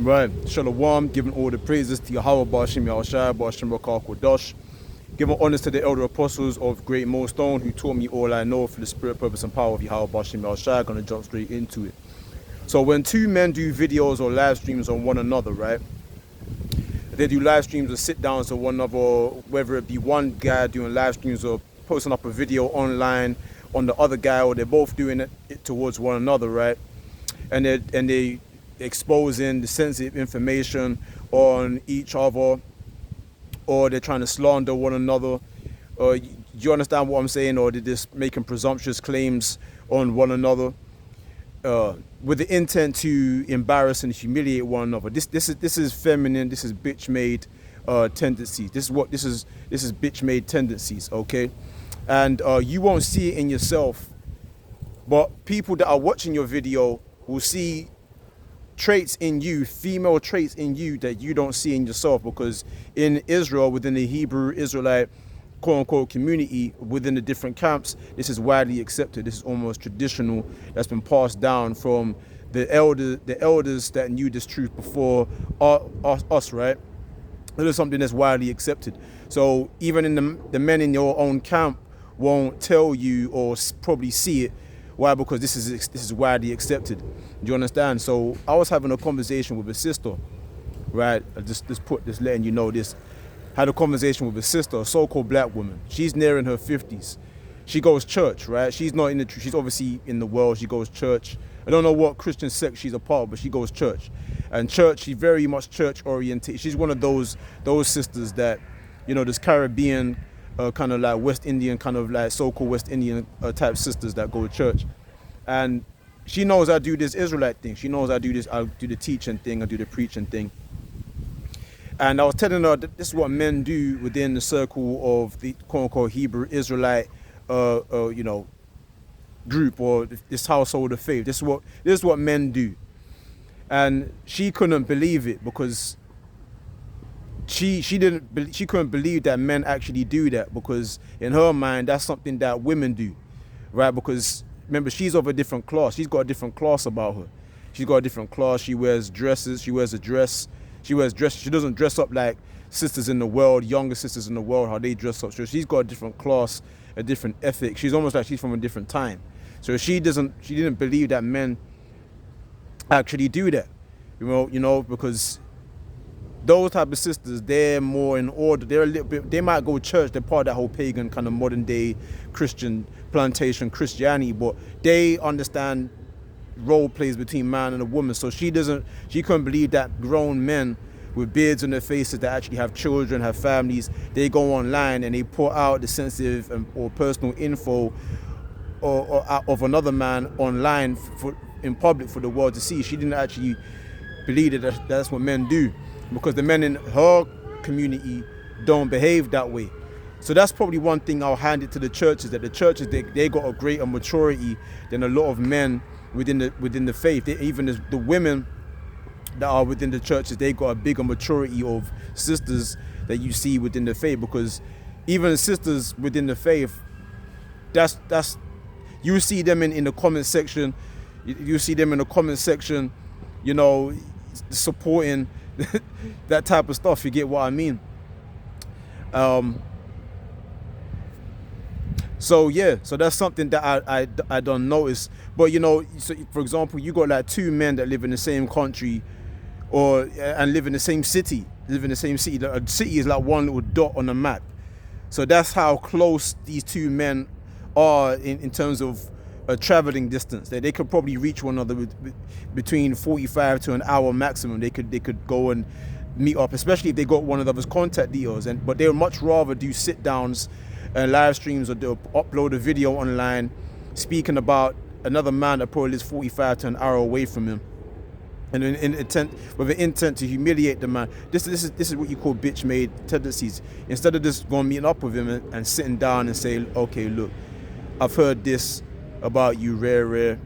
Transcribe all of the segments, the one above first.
Right. Shalom, giving all the praises to Yahweh Bashim Yahushua, Bashim Rakah Kodash. Giving honors to the elder apostles of Great Millstone who taught me all I know for the spirit, purpose, and power of Yahweh Bashim Yahushua. Gonna jump straight into it. So when two men do videos or live streams on one another, right? They do live streams or sit downs on one another, or whether it be one guy doing live streams or posting up a video online on the other guy, or they're both doing it towards one another, right? And they exposing the sensitive information on each other, or they're trying to slander one another. Do you understand what I'm saying? Or they're just making presumptuous claims on one another with the intent to embarrass and humiliate one another. This is feminine. This is bitch-made tendencies. This is bitch-made tendencies. Okay, and you won't see it in yourself, but people that are watching your video will see traits in you, female traits in you that you don't see in yourself, because in Israel, within the Hebrew Israelite quote-unquote community, within the different camps, this is widely accepted. This is almost traditional, that's been passed down from the elders that knew this truth before us, right? It is something that's widely accepted. So even in the men in your own camp won't tell you or probably see it. Why? Because this is widely accepted. Do you understand? So I was having a conversation with a sister, right? Just letting you know this. Had a conversation with a sister, a so-called black woman. She's nearing her 50s. She goes church, right? She's not in the. She's obviously in the world. She goes church. I don't know what Christian sect she's a part of, but she goes church. And church, she's very much church oriented. She's one of those sisters that, you know, this Caribbean, kind of like West Indian, kind of like so-called West Indian type sisters that go to church. And she knows I do this Israelite thing. She knows I do the teaching thing, I do the preaching thing. And I was telling her that this is what men do within the circle of the quote-unquote Hebrew Israelite, group, or this household of faith. This is what men do. And she couldn't believe it, because she couldn't believe that men actually do that, because in her mind that's something that women do, right? Because remember, she's of a different class. She's got a different class about her. She's got a different class. She wears dresses. She wears a dress. She wears dress. She doesn't dress up like sisters in the world, younger sisters in the world, how they dress up. So she's got a different class, a different ethic. She's almost like she's from a different time. So she didn't believe that men actually do that, you know, because those type of sisters, they're more in order. They're a little bit. They might go to church. They're part of that whole pagan kind of modern day Christian plantation Christianity, but they understand role plays between man and a woman. So she couldn't believe that grown men with beards on their faces that actually have children, have families, they go online and they put out the sensitive or personal info or of another man online in public for the world to see. She didn't actually believe that that's what men do, because the men in her community don't behave that way. So that's probably one thing I'll hand it to the churches, that the churches, they got a greater maturity than a lot of men within the faith. Even the women that are within the churches, they got a bigger maturity of sisters that you see within the faith, because even sisters within the faith, that's you see them in the comment section. You see them in the comment section, you know, supporting that type of stuff. You get what I mean? So yeah, so that's something that I don't notice. But you know, so for example, you got like two men that live in the same country, and live in the same city. A city is like one little dot on a map. So that's how close these two men are in terms of a traveling distance. They could probably reach one another between 45 to an hour maximum. They could go and meet up, especially if they got one another's contact details. But they would much rather do sit downs and live streams, or they'll upload a video online speaking about another man that probably lives 45 to an hour away from him, and with an intent to humiliate the man. This is what you call bitch-made tendencies. Instead of just going meeting up with him and sitting down and say, okay, look, I've heard this about you, rare.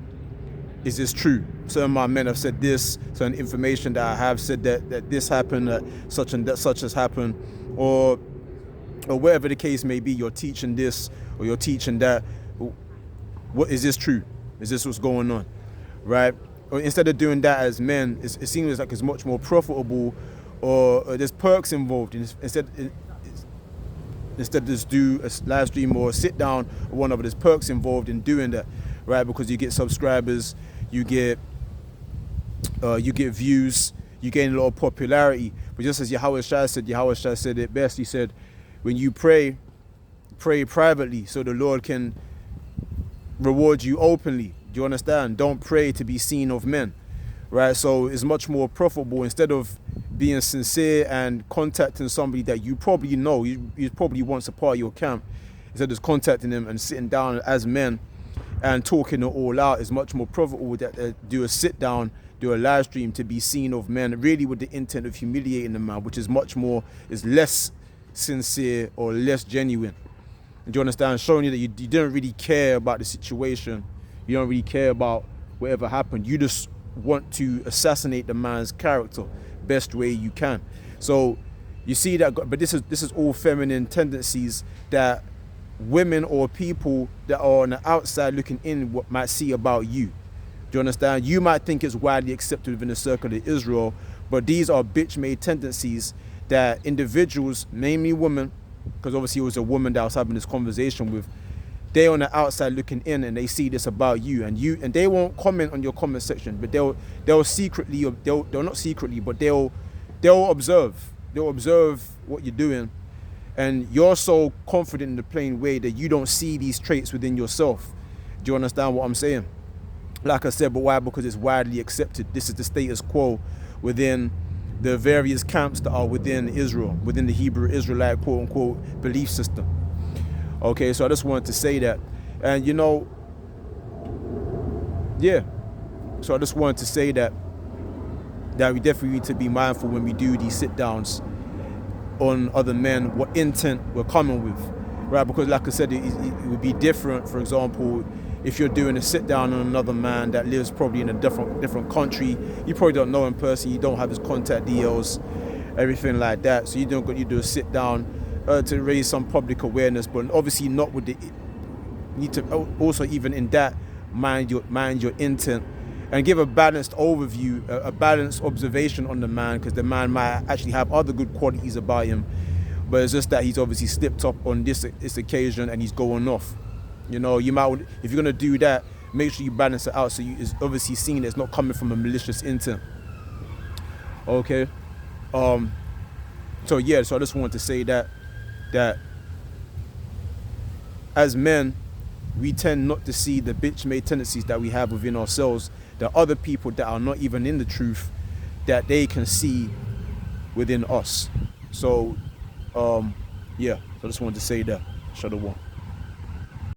Is this true? Certain of my men have said this. Certain information that I have said that this happened, that such and that such has happened, or whatever the case may be. You're teaching this or you're teaching that. What is this true? Is this what's going on, right? or instead of doing that as men, it seems like it's much more profitable, or there's perks involved. Instead of just do a live stream or sit down or whatever, there's perks involved in doing that, right? Because you get subscribers, you get views, you gain a lot of popularity. But just as Yahweh Shai said it best. He said, when you pray privately so the Lord can reward you openly. Do you understand? Don't pray to be seen of men, right? So it's much more profitable, instead of being sincere and contacting somebody that you probably know, you probably once a part of your camp, instead of just contacting them and sitting down as men and talking it all out, is much more profitable that do a sit down, do a live stream to be seen of men, really with the intent of humiliating the man, which is less sincere or less genuine. Do you understand? Showing you that you didn't really care about the situation. You don't really care about whatever happened. You just want to assassinate the man's character best way you can. So you see that, but this is all feminine tendencies that women or people that are on the outside looking in might see about you. Do you understand? You might think it's widely accepted within the circle of Israel, but these are bitch-made tendencies that individuals, namely women, because obviously it was a woman that I was having this conversation with, they're on the outside looking in and they see this about you, and they won't comment on your comment section, but they'll not secretly, but they'll observe. They'll observe what you're doing, and you're so confident in the plain way that you don't see these traits within yourself. Do you understand what I'm saying? Like I said, but why? Because it's widely accepted. This is the status quo within the various camps that are within Israel, within the Hebrew Israelite quote-unquote belief system. Okay, so I just wanted to say that. And so I just wanted to say that we definitely need to be mindful when we do these sit-downs on other men, what intent we're coming with, right? Because like I said, it would be different, for example, if you're doing a sit down on another man that lives probably in a different country, you probably don't know him personally, you don't have his contact details, everything like that. So you do a sit down to raise some public awareness, but obviously not with the, you need to also, even in that, mind your intent and give a balanced overview, a balanced observation on the man, because the man might actually have other good qualities about him, but it's just that he's obviously slipped up on this occasion and he's going off. You know, you might, if you're gonna do that, make sure you balance it out so it's obviously seen that it's not coming from a malicious intent. Okay. So I just wanted to say that as men, we tend not to see the bitch-made tendencies that we have within ourselves, that other people that are not even in the truth, that they can see within us. So, so I just wanted to say that. Shalom.